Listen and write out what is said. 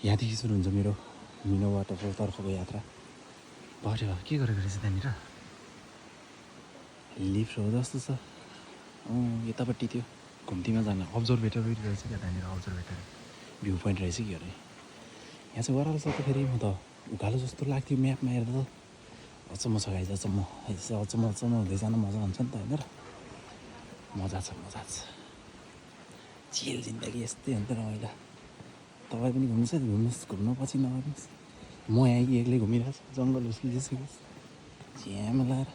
यहाँदेखि सुरु हुन्छ मेरो मिनो वाटरफलतर्फको यात्रा। भरे के गरेको रहेछ त्यहाँनिर लिफ्ट हो जस्तो छ। यतापट्टि त्यो घुम्तीमा जाने अब्जर्भेटरी रहेछ क्या त्यहाँनिर। अब्जर्भेटरी भ्यू पोइन्ट रहेछ कि अरे। यहाँ चाहिँ ओह्रालो छ त फेरि म त उकालो जस्तो लाग्थ्यो म्यापमा हेर्दा त। अचम्म छ गाइस, अचम्म अचम्म हुँदै जान मजा हुन्छ नि त होइन र। मजा छ चिल जिन्दगी यस्तै हुन्छ रमाइलो। तपाईँ पनि घुम्नुहोस् है, घुम्नु पछि नआउनुहोस्। म यहाँ एक्लै घुमिरहेको छु, जङ्गल उस्किसक्यो झ्याम लाएर।